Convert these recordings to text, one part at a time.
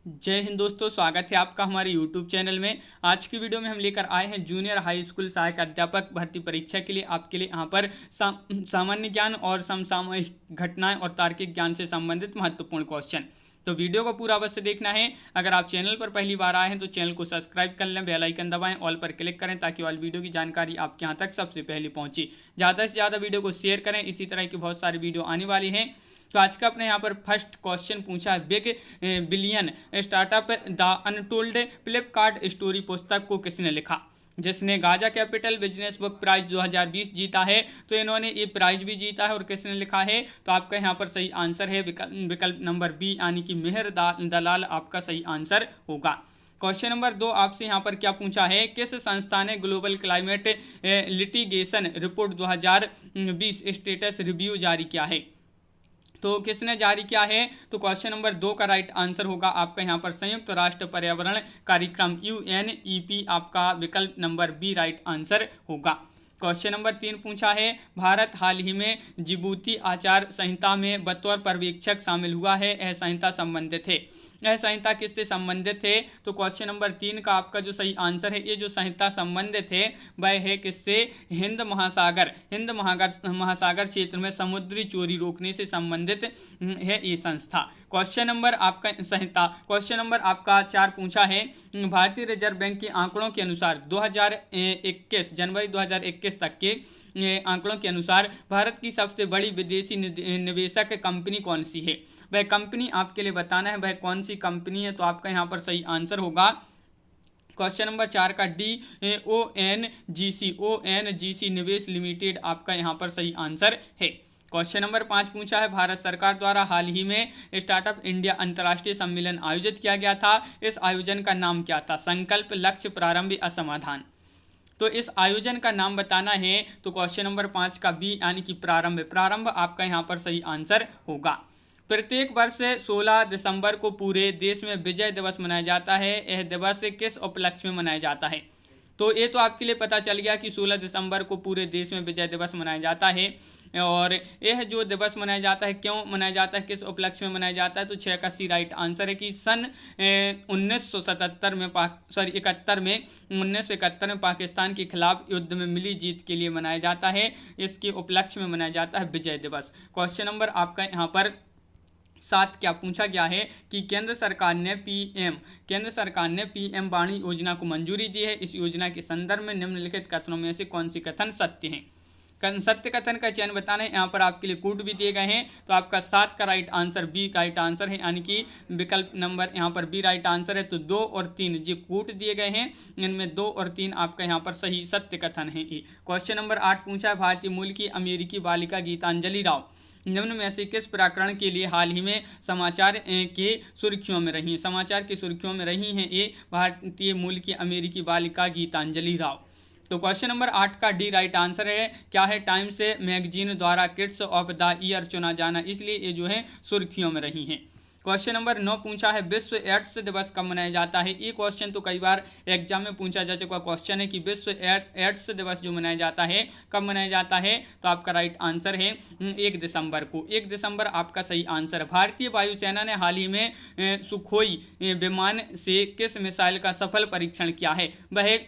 जय हिंद दोस्तों, स्वागत है आपका हमारे YouTube चैनल में। आज की वीडियो में हम लेकर आए हैं जूनियर हाई स्कूल सहायक अध्यापक भर्ती परीक्षा के लिए आपके लिए यहाँ पर सामान्य ज्ञान और समसामयिक घटनाएं और तार्किक ज्ञान से संबंधित महत्वपूर्ण क्वेश्चन। तो वीडियो को पूरा अवश्य देखना है। अगर आप चैनल पर पहली बार आए हैं तो चैनल को सब्सक्राइब कर लें, बेल आइकन दबाएं, ऑल पर क्लिक करें ताकि ऑल वीडियो की जानकारी आपके यहाँ तक सबसे पहले पहुंचे। ज़्यादा से ज़्यादा वीडियो को शेयर करें, इसी तरह की बहुत सारी वीडियो आने वाली हैं। तो आज का अपने यहाँ पर फर्स्ट क्वेश्चन पूछा है, big billion startup the untold Flipkart story पुस्तक को किसने लिखा? जिसने Gaja Capital Business Book Prize 2020 जीता है। तो इन्होंने ये प्राइज भी जीता है और किसने लिखा है? तो आपका यहाँ पर सही आंसर है विकल्प नंबर बी, यानी कि मेहर दलाल आपका सही आंसर होगा। क्वेश्चन नंबर 2 आपसे यहाँ पर क्या पूछा है, किस संस्था ने global climate litigation report 2020 status review जारी किया है? तो किसने जारी किया है? तो क्वेश्चन नंबर 2 का राइट आंसर होगा आपका यहाँ पर संयुक्त राष्ट्र पर्यावरण कार्यक्रम UNEP, आपका विकल्प नंबर बी राइट आंसर होगा। क्वेश्चन नंबर 3 पूछा है, भारत हाल ही में जिबूती आचार संहिता में बतौर पर्यवेक्षक शामिल हुआ है, यह संहिता संबंधित है। यह संहिता किससे संबंधित है? तो क्वेश्चन नंबर 3 का आपका जो सही आंसर है, ये जो संहिता संबंधित है वह है किससे? हिंद महासागर क्षेत्र में समुद्री चोरी रोकने से संबंधित है ये संस्था। क्वेश्चन नंबर आपका संहिता क्वेश्चन नंबर आपका 4 पूछा है, भारतीय रिजर्व बैंक के आंकड़ों के अनुसार 2021 जनवरी 2021 तक के आंकड़ों के अनुसार भारत की सबसे बड़ी विदेशी निवेशक कंपनी कौन सी है? वह कंपनी आपके लिए बताना है, वह कौन सी कंपनी है। तो आपका यहाँ पर सही आंसर होगा क्वेश्चन नंबर 4 का डी ONGC निवेश लिमिटेड, आपका यहाँ पर सही आंसर है। क्वेश्चन नंबर 5 पूछा है, भारत सरकार द्वारा हाल ही में स्टार्टअप इंडिया अंतर्राष्ट्रीय सम्मेलन आयोजित किया गया था, इस आयोजन का नाम क्या था? संकल्प, लक्ष्य, प्रारंभ या समाधान। तो इस आयोजन का नाम बताना है। तो क्वेश्चन नंबर 5 का बी, यानी कि प्रारंभ आपका यहाँ पर सही आंसर होगा। प्रत्येक वर्ष 16 दिसंबर को पूरे देश में विजय दिवस मनाया जाता है, यह दिवस किस उपलक्ष्य में मनाया जाता है? तो ये तो आपके लिए पता चल गया कि 16 दिसंबर को पूरे देश में विजय दिवस मनाया जाता है। और यह जो दिवस मनाया जाता है, क्यों मनाया जाता है, किस उपलक्ष्य में मनाया जाता है? तो 6 का सी राइट आंसर है कि सन 1971 में 1971 में पाकिस्तान के खिलाफ युद्ध में मिली जीत के लिए मनाया जाता है। इसके उपलक्ष्य में मनाया जाता है विजय दिवस। क्वेश्चन नंबर आपका यहाँ पर 7 क्या पूछा गया है कि केंद्र सरकार ने PM वाणी योजना को मंजूरी दी है, इस योजना के संदर्भ में निम्नलिखित कथनों में से कौन सी कथन सत्य हैं? सत्य कथन का चयन बताना है। यहाँ पर आपके लिए कोड भी दिए गए हैं। तो आपका 7 का right answer B right answer है, यानी कि विकल्प नंबर यहाँ पर बी राइट आंसर है। तो 2 और 3 जो कोड दिए गए हैं, इनमें 2 और 3 आपका यहाँ पर सही सत्य कथन है। क्वेश्चन नंबर 8 पूछा है, भारतीय मूल की अमेरिकी बालिका गीतांजलि राव निम्न में से किस प्रकरण के लिए हाल ही में समाचार के सुर्खियों में रही? समाचार की सुर्खियों में रही हैं ये भारतीय मूल की अमेरिकी बालिका गीतांजलि राव। तो क्वेश्चन नंबर 8 का डी राइट आंसर है। क्या है? टाइम्स मैगजीन द्वारा किड्स ऑफ द ईयर चुना जाना, इसलिए ये जो है सुर्खियों में रही हैं। क्वेश्चन नंबर 9 पूछा है, विश्व एड्स दिवस कब मनाया जाता है? ये क्वेश्चन तो कई बार एग्जाम में पूछा जा चुका क्वेश्चन है कि विश्व एड्स दिवस जो मनाया जाता है कब मनाया जाता है? तो आपका राइट आंसर है 1 दिसंबर को। 1 दिसंबर आपका सही आंसर है। भारतीय वायुसेना ने हाल ही में सुखोई विमान से किस मिसाइल का सफल परीक्षण किया है? वह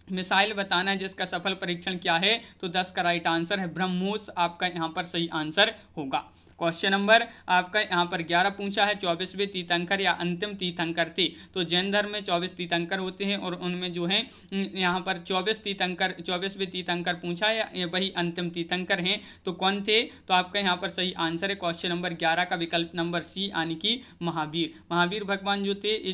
मिसाइल बताना है जिसका सफल परीक्षण किया है। तो 10 का राइट आंसर है ब्रह्मोस, आपका यहाँ पर सही आंसर होगा। क्वेश्चन नंबर आपका यहाँ पर 11 पूछा है, 24वें तीर्थंकर या अंतिम तीर्थंकर थे? तो जैन धर्म में 24 तीर्थंकर होते हैं और उनमें जो है यहाँ पर 24वें तीर्थंकर पूछा है, वही अंतिम तीर्थंकर हैं। तो कौन थे? तो आपका यहाँ पर सही आंसर है क्वेश्चन नंबर 11 का विकल्प नंबर सी, यानी कि महावीर भगवान जो थे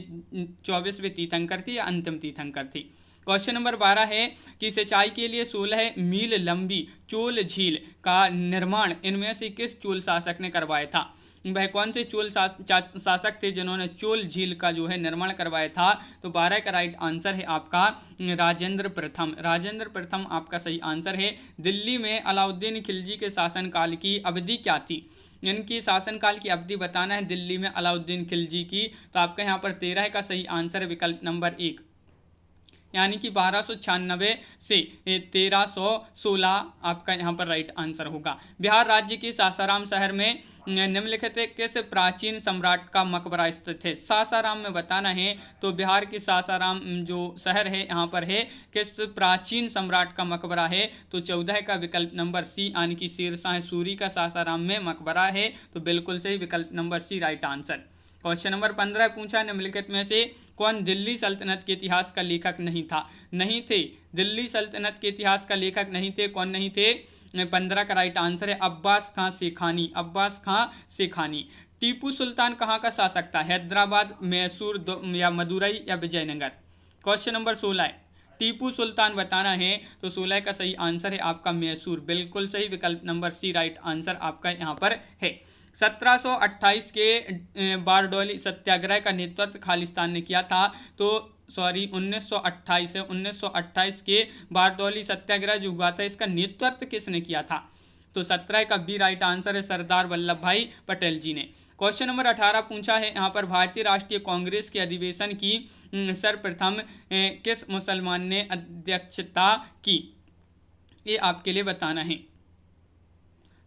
24वें तीर्थंकर थे या अंतिम तीर्थंकर थे। क्वेश्चन नंबर 12 है कि सिंचाई के लिए 16 मील लंबी चोल झील का निर्माण इनमें से किस चोल शासक ने करवाया था? वह कौन से चोल शासक थे जिन्होंने चोल झील का जो है निर्माण करवाया था? तो 12 का राइट आंसर है आपका राजेंद्र प्रथम आपका सही आंसर है। दिल्ली में अलाउद्दीन खिलजी के शासनकाल की अवधि क्या थी? इनकी शासनकाल की अवधि बताना है दिल्ली में अलाउद्दीन खिलजी की। तो आपका यहाँ पर 13 का सही आंसर है विकल्प नंबर 1। यानी कि 1296 से 1316 आपका यहाँ पर राइट आंसर होगा। बिहार राज्य के सासाराम शहर में निम्नलिखित किस प्राचीन सम्राट का मकबरा स्थित है। सासाराम में बताना है तो बिहार के सासाराम जो शहर है यहाँ पर है किस प्राचीन सम्राट का मकबरा है, तो 14 का विकल्प नंबर सी यानी कि शेरशाह सूरी का सासाराम में मकबरा है, तो बिल्कुल सही विकल्प नंबर C right answer. Question number 15 पूछा निम्नलिखित में से कौन दिल्ली सल्तनत के इतिहास का लेखक नहीं था। नहीं थे, दिल्ली सल्तनत के इतिहास का लेखक नहीं थे। कौन नहीं थे? 15 का राइट आंसर है अब्बास खां शेखानी। अब्बास खां शेखानी। टीपू सुल्तान कहाँ का शासक था? हैदराबाद, मैसूर या मदुरई या विजयनगर। क्वेश्चन नंबर 16 है टीपू सुल्तान बताना है, तो 16 का सही आंसर है आपका मैसूर। बिल्कुल सही विकल्प नंबर सी राइट आंसर आपका यहाँ पर है। 1728 के बारडोली सत्याग्रह का नेतृत्व खालिस्तान ने किया था, तो 1928 है, 1928 के बारडोली सत्याग्रह जो हुआ था इसका नेतृत्व किसने किया था? तो 17 का बी राइट आंसर है सरदार वल्लभ भाई पटेल जी ने। क्वेश्चन नंबर 18 पूछा है यहाँ पर भारतीय राष्ट्रीय कांग्रेस के अधिवेशन की सर्वप्रथम किस मुसलमान ने अध्यक्षता की? ये आपके लिए बताना है।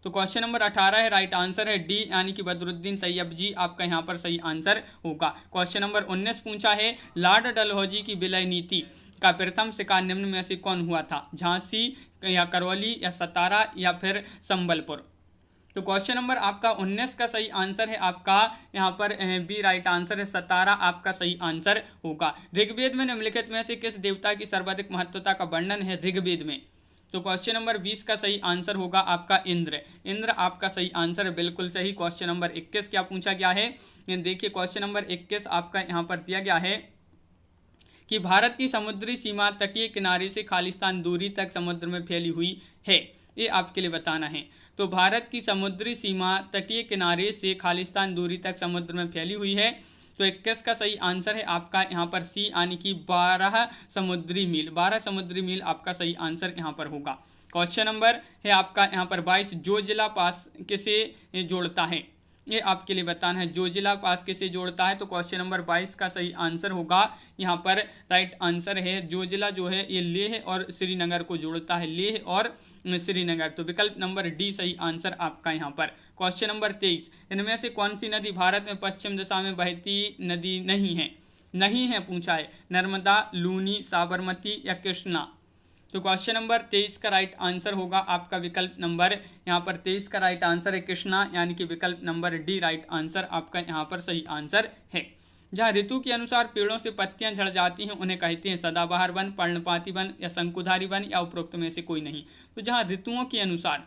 तो क्वेश्चन नंबर 18 है राइट आंसर है डी यानी कि बदरुद्दीन तैयब जी आपका यहाँ पर सही आंसर होगा। क्वेश्चन नंबर 19 पूछा है लॉर्ड डलहौजी की विलय नीति का प्रथम शिकार निम्न में से कौन हुआ था? झांसी या करौली या सतारा या फिर संबलपुर। तो क्वेश्चन नंबर आपका 19 का सही आंसर है आपका यहाँ पर बी राइट आंसर है सतारा आपका सही आंसर होगा। ऋग्वेद में निम्नलिखित में से किस देवता की सर्वाधिक महत्वता का वर्णन है ऋग्वेद में? तो क्वेश्चन नंबर 20 का सही आंसर होगा आपका इंद्र। इंद्र आपका सही आंसर है, बिल्कुल सही। क्वेश्चन नंबर 21 क्या पूछा गया है? देखिए क्वेश्चन नंबर 21 आपका यहाँ पर दिया गया है कि भारत की समुद्री सीमा तटीय किनारे से खालिस्तान दूरी तक समुद्र में फैली हुई है। ये आपके लिए बताना है। तो भारत की समुद्री सीमा तटीय किनारे से खालिस्तान दूरी तक समुद्र में फैली हुई है, तो 21 का सही आंसर है आपका यहाँ पर सी यानी कि 12 समुद्री मील। 12 समुद्री मील आपका सही आंसर यहाँ पर होगा। क्वेश्चन नंबर है आपका यहाँ पर 22 जोजिला पास किसे जोड़ता है? ये आपके लिए बताना है जोजिला पास किसे जोड़ता है। तो क्वेश्चन नंबर 22 का सही आंसर होगा यहाँ पर राइट आंसर है जोजिला जो है ये लेह और श्रीनगर को जोड़ता है, लेह और श्रीनगर। तो विकल्प नंबर डी सही आंसर आपका यहाँ पर। क्वेश्चन नंबर 23 इनमें से कौन सी नदी भारत में पश्चिम दिशा में बहती नदी नहीं है? नहीं है पूछा है नर्मदा, लूनी, साबरमती या कृष्णा। तो क्वेश्चन नंबर 23 का राइट आंसर होगा आपका विकल्प नंबर यहाँ पर 23 का राइट आंसर है कृष्णा यानी कि विकल्प नंबर डी राइट आंसर आपका यहाँ पर सही आंसर है। जहाँ ऋतु के अनुसार पेड़ों से पत्तियां झड़ जाती हैं उन्हें कहते हैं सदाबहार वन, पर्णपाती वन या शंकुधारी वन या उपरोक्त में से कोई नहीं। तो जहाँ ऋतुओं के अनुसार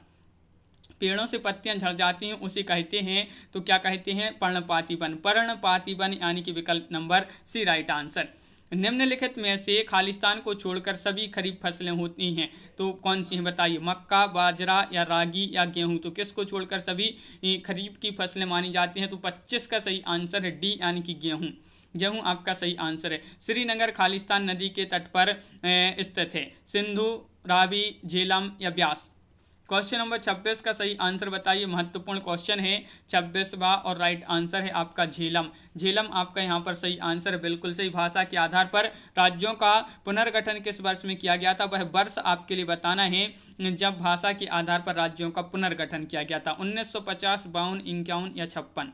पेड़ों से पत्तियां झड़ जाती हैं उसे कहते हैं, तो क्या कहते हैं? पर्णपाती वन। पर्णपाती वन यानी कि विकल्प नंबर सी राइट आंसर। निम्नलिखित में से खालिस्तान को छोड़कर सभी खरीफ फसलें होती हैं, तो कौन सी हैं बताइए? मक्का, बाजरा या रागी या गेहूं। तो किसको छोड़कर सभी खरीफ की फसलें मानी जाती हैं? तो 25 का सही आंसर है डी यानी कि गेहूं। गेहूं आपका सही आंसर है। श्रीनगर खालिस्तान नदी के तट पर स्थित है। सिंधु, रावी, झेलम या ब्यास। क्वेश्चन नंबर 26 का सही आंसर बताइए। महत्वपूर्ण क्वेश्चन है 26वां और राइट आंसर है आपका झेलम। झेलम आपका यहाँ पर सही आंसर है, बिल्कुल सही। भाषा के आधार पर राज्यों का पुनर्गठन किस वर्ष में किया गया था? वह वर्ष आपके लिए बताना है जब भाषा के आधार पर राज्यों का पुनर्गठन किया गया था। 1950, 52, 51 या 56।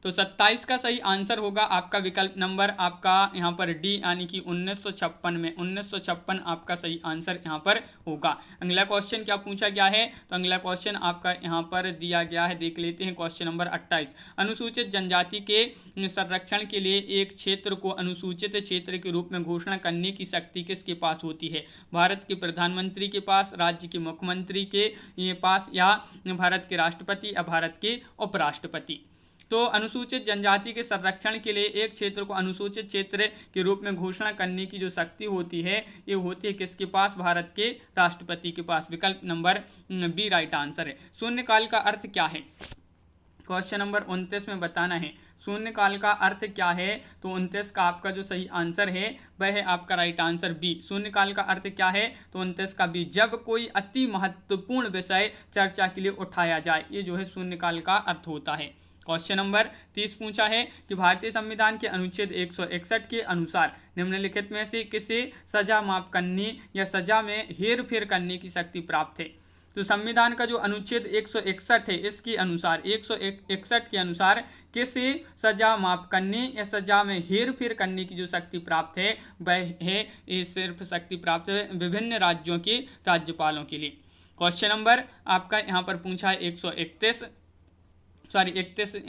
तो 27 का सही आंसर होगा आपका विकल्प नंबर आपका यहाँ पर डी यानी कि 1956 में। 1956 आपका सही आंसर यहाँ पर होगा। अगला क्वेश्चन क्या पूछा गया है? तो अगला क्वेश्चन आपका यहाँ पर दिया गया है, देख लेते हैं। क्वेश्चन नंबर 28 अनुसूचित जनजाति के संरक्षण के लिए एक क्षेत्र को अनुसूचित क्षेत्र के रूप में घोषणा करने की शक्ति किसके पास होती है? भारत के प्रधानमंत्री के पास, राज्य के मुख्यमंत्री के पास या भारत के राष्ट्रपति या भारत के उपराष्ट्रपति। तो अनुसूचित जनजाति के संरक्षण के लिए एक क्षेत्र को अनुसूचित क्षेत्र के रूप में घोषणा करने की जो शक्ति होती है ये होती है किसके पास? भारत के राष्ट्रपति के पास। विकल्प नंबर बी राइट आंसर है। शून्यकाल का अर्थ क्या है? क्वेश्चन नंबर 29 में बताना है शून्यकाल का अर्थ क्या है। तो 29 का आपका जो सही आंसर है वह है आपका राइट आंसर बी। शून्यकाल का अर्थ क्या है? तो 29 का बी, जब कोई अति महत्वपूर्ण विषय चर्चा के लिए उठाया जाए, ये जो है शून्यकाल का अर्थ होता है। क्वेश्चन नंबर 30 पूछा है कि भारतीय संविधान के अनुच्छेद 161 के अनुसार निम्नलिखित में से किसे सजा माफ करने या सजा में हेर फेर करने की शक्ति प्राप्त है। तो संविधान का जो अनुच्छेद 161 है इसके अनुसार 161 के अनुसार किसे सजा माफ करने या सजा में हेर फेर करने की जो शक्ति प्राप्त है वह है ये सिर्फ शक्ति प्राप्त है विभिन्न राज्यों के राज्यपालों के लिए। क्वेश्चन नंबर आपका यहाँ पर पूछा है 31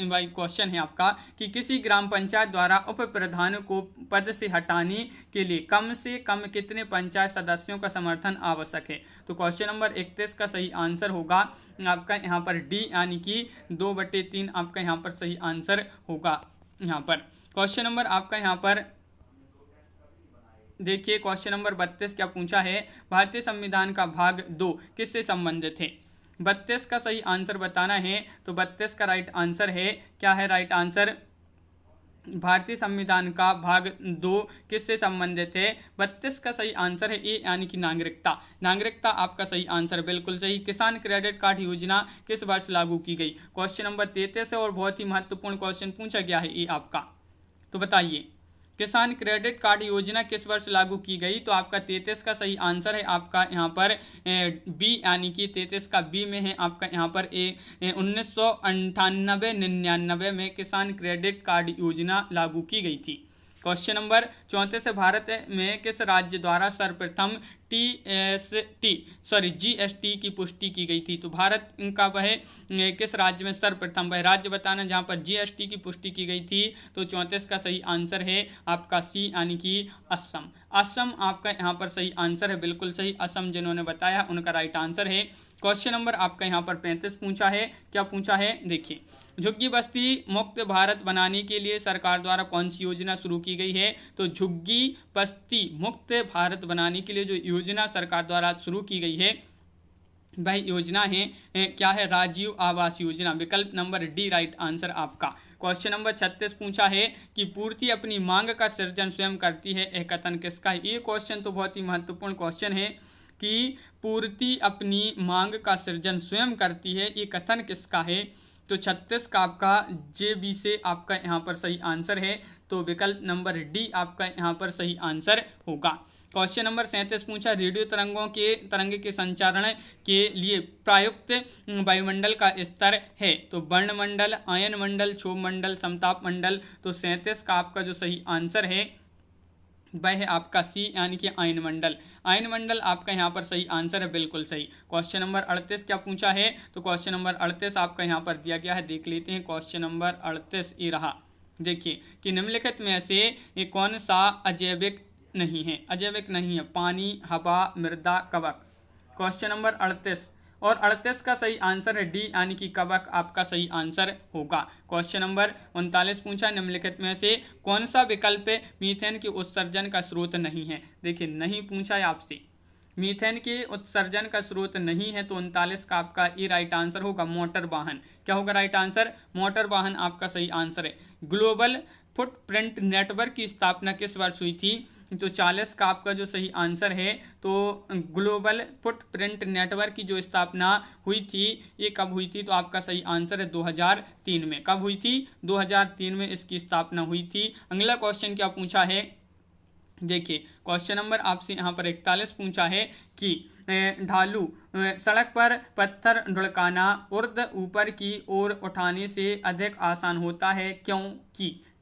भाई क्वेश्चन है आपका कि किसी ग्राम पंचायत द्वारा उप प्रधान को पद से हटाने के लिए कम से कम कितने पंचायत सदस्यों का समर्थन आवश्यक है। तो क्वेश्चन नंबर 31 का सही आंसर होगा आपका यहाँ पर डी यानी कि 2/3 आपका यहाँ पर सही आंसर होगा। यहाँ पर क्वेश्चन नंबर आपका यहाँ पर देखिए क्वेश्चन नंबर 32 क्या पूछा है, भारतीय संविधान का भाग 2 किससे संबंधित है। 32 का सही आंसर बताना है। तो 32 का राइट आंसर है क्या है राइट आंसर, भारतीय संविधान का भाग 2 किससे संबंधित है। 32 का सही आंसर है ए यानी कि नागरिकता। नागरिकता आपका सही आंसर बिल्कुल सही। किसान क्रेडिट कार्ड योजना किस वर्ष लागू की गई। क्वेश्चन नंबर 33 है और बहुत ही महत्वपूर्ण क्वेश्चन पूछा गया है ये आपका। तो बताइए किसान क्रेडिट कार्ड योजना किस वर्ष लागू की गई। तो आपका 33 का सही आंसर है आपका यहाँ पर बी यानी कि 33 का बी में है आपका यहाँ पर 1998-99 में किसान क्रेडिट कार्ड योजना लागू की गई थी। क्वेश्चन नंबर 34 भारत में किस राज्य द्वारा सर्वप्रथम जीएसटी की पुष्टि की गई थी। तो भारत इनका वह किस राज्य में सर्वप्रथम वह राज्य बताना जहां पर जीएसटी की पुष्टि की गई थी। तो 34 का सही आंसर है आपका सी यानी कि असम। असम आपका यहाँ पर सही आंसर है बिल्कुल सही। असम जिन्होंने बताया उनका राइट आंसर है। क्वेश्चन नंबर आपका यहाँ पर 35 पूछा है, क्या पूछा है देखिए, झुग्गी बस्ती मुक्त भारत बनाने के लिए सरकार द्वारा कौन सी योजना शुरू की गई है। तो झुग्गी बस्ती मुक्त भारत बनाने के लिए जो योजना सरकार द्वारा शुरू की गई है वह योजना है क्या है, राजीव आवास योजना। विकल्प नंबर डी राइट आंसर आपका। क्वेश्चन नंबर 36 पूछा है कि पूर्ति अपनी मांग का सृजन स्वयं करती है, यह कथन किसका है। ये क्वेश्चन तो बहुत ही महत्वपूर्ण क्वेश्चन है कि पूर्ति अपनी मांग का सृजन स्वयं करती है, ये कथन किसका है। तो 36 का आपका जे बी से आपका यहाँ पर सही आंसर है। तो विकल्प नंबर डी आपका यहाँ पर सही आंसर होगा। क्वेश्चन नंबर 37 पूछा रेडियो तरंग के संचारण के लिए प्रयुक्त वायुमंडल का स्तर है। तो वर्णमंडल, आयन मंडल, क्षोभ मंडल, समताप मंडल। तो 37 का आपका जो सही आंसर है वह है आपका सी यानी कि आयन मंडल। आयन मंडल आपका यहाँ पर सही आंसर है बिल्कुल सही। क्वेश्चन नंबर 38 क्या पूछा है। तो क्वेश्चन नंबर 38 आपका यहाँ पर दिया गया है, देख लेते हैं। क्वेश्चन नंबर 38 ये रहा। देखिए कि निम्नलिखित में से ये कौन सा अजैविक नहीं है। अजैविक नहीं है पानी, हवा, मृदा, कवक। क्वेश्चन नंबर 38 और 38 का सही आंसर है डी यानी कि कवक आपका सही आंसर होगा। क्वेश्चन नंबर 39 पूछा निम्नलिखित में से कौन सा विकल्प मीथेन के उत्सर्जन का स्रोत नहीं है। देखिए नहीं पूछा है आपसे, मीथेन के उत्सर्जन का स्रोत नहीं है। तो 39 का आपका ये राइट आंसर होगा मोटर वाहन। क्या होगा राइट आंसर, मोटर वाहन आपका सही आंसर है। ग्लोबल फुटप्रिंट नेटवर्क की स्थापना किस वर्ष हुई थी। तो 40 का आपका जो सही आंसर है। तो ग्लोबल फुटप्रिंट नेटवर्क की जो स्थापना हुई थी ये कब हुई थी। तो आपका सही आंसर है 2003 में। कब हुई थी, 2003 में इसकी स्थापना हुई थी। अगला क्वेश्चन क्या पूछा है देखिए, क्वेश्चन नंबर आपसे यहाँ पर 41 पूछा है कि ढालू सड़क पर पत्थर ढुलकाना ऊर्ध्व ऊपर की ओर उठाने से अधिक आसान होता है,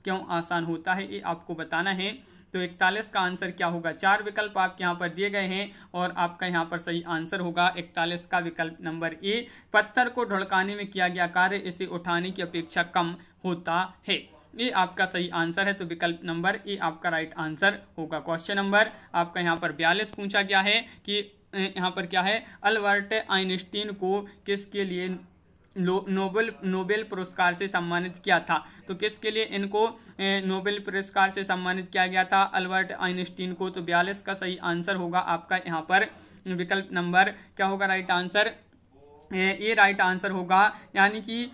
क्यों आसान होता है ये आपको बताना है। तो 41 का आंसर क्या होगा, 4 विकल्प आपके यहाँ पर दिए गए हैं और आपका यहाँ पर सही आंसर होगा 41 का विकल्प नंबर ए। पत्थर को ढुलकाने में किया गया कार्य इसे उठाने की अपेक्षा कम होता है, ये आपका सही आंसर है। तो विकल्प नंबर ए आपका राइट आंसर होगा। क्वेश्चन नंबर आपका यहाँ पर 42 पूछा गया है कि यहाँ पर क्या है, अल्बर्ट आइंस्टीन को किसके लिए नोबेल पुरस्कार से सम्मानित किया था। तो किसके लिए इनको नोबेल पुरस्कार से सम्मानित किया गया था अल्बर्ट आइंस्टीन को। तो 42 का सही आंसर होगा आपका यहाँ पर विकल्प नंबर क्या होगा राइट आंसर, ये राइट आंसर होगा यानी कि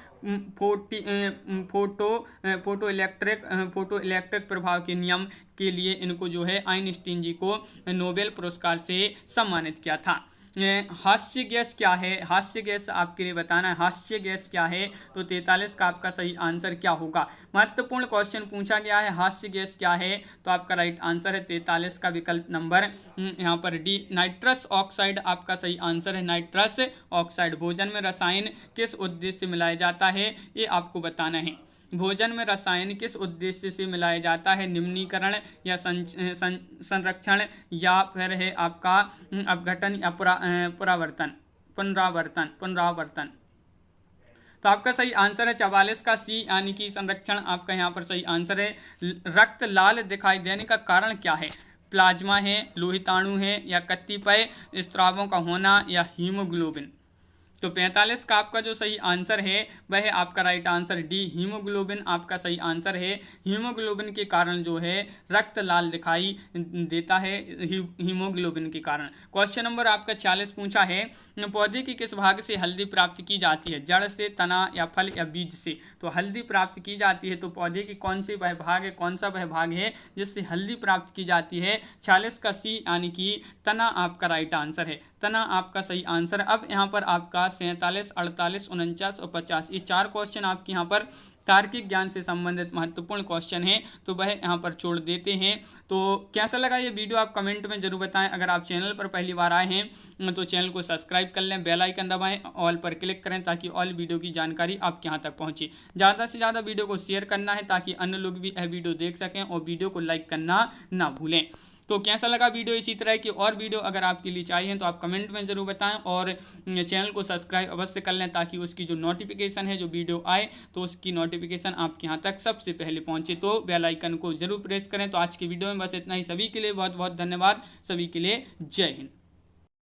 फोटो इलेक्ट्रिक प्रभाव के नियम के लिए इनको जो है आइंस्टीन जी को नोबेल पुरस्कार से सम्मानित किया था। हास्य गैस क्या है, हास्य गैस आपके लिए बताना है, हास्य गैस क्या है, तो 43 का आपका सही आंसर क्या होगा। महत्वपूर्ण क्वेश्चन पूछा गया है, हास्य गैस क्या है, तो आपका राइट आंसर है 43 का विकल्प नंबर यहाँ पर डी, नाइट्रस ऑक्साइड आपका सही आंसर है, नाइट्रस ऑक्साइड। भोजन में रसायन किस उद्देश्य से मिलाया जाता है, ये आपको बताना है। भोजन में रसायन किस उद्देश्य से मिलाया जाता है, निम्नीकरण या संरक्षण या फिर है आपका अपघटन या पुनरावर्तन। तो आपका सही आंसर है 44 का सी यानी कि संरक्षण आपका यहाँ पर सही आंसर है। रक्त लाल दिखाई देने का कारण क्या है, प्लाज्मा है, लोहिताणु है, या कतिपय स्रावों का होना, या हीमोग्लोबिन। तो 45 का आपका जो सही आंसर है वह है आपका राइट आंसर डी, हीमोग्लोबिन आपका सही आंसर है। हीमोग्लोबिन के कारण जो है रक्त लाल दिखाई देता है, हीमोग्लोबिन के कारण। क्वेश्चन नंबर आपका 46 पूछा है, पौधे की किस भाग से हल्दी प्राप्त की जाती है, जड़ से, तना या फल या बीज से। तो हल्दी प्राप्त की जाती है, तो पौधे की कौन सी वह भाग है, कौन सा वह भाग है जिससे हल्दी प्राप्त की जाती है, 46 का सी यानी कि तना आपका राइट आंसर है, तना आपका सही आंसर। अब यहाँ पर आपका 47, 48, 49 और 50 ये 4 क्वेश्चन आपके यहाँ पर तार्किक ज्ञान से संबंधित महत्वपूर्ण क्वेश्चन है, तो वह यहाँ पर छोड़ देते हैं। तो कैसा लगा ये वीडियो आप कमेंट में जरूर बताएं। अगर आप चैनल पर पहली बार आए हैं तो चैनल को सब्सक्राइब कर लें, बेल आइकन दबाएं, ऑल पर क्लिक करें ताकि ऑल वीडियो की जानकारी आपके यहाँ तक पहुँचे। ज़्यादा से ज़्यादा वीडियो को शेयर करना है ताकि अन्य लोग भी यह वीडियो देख सकें, और वीडियो को लाइक करना ना भूलें। तो कैसा लगा वीडियो, इसी तरह की और वीडियो अगर आपके लिए चाहिए तो आप कमेंट में ज़रूर बताएं, और चैनल को सब्सक्राइब अवश्य कर लें ताकि उसकी जो नोटिफिकेशन है, जो वीडियो आए तो उसकी नोटिफिकेशन आपके यहाँ तक सबसे पहले पहुँचे। तो बेल आइकन को जरूर प्रेस करें। तो आज की वीडियो में बस इतना ही। सभी के लिए बहुत बहुत धन्यवाद। सभी के लिए जय हिंद।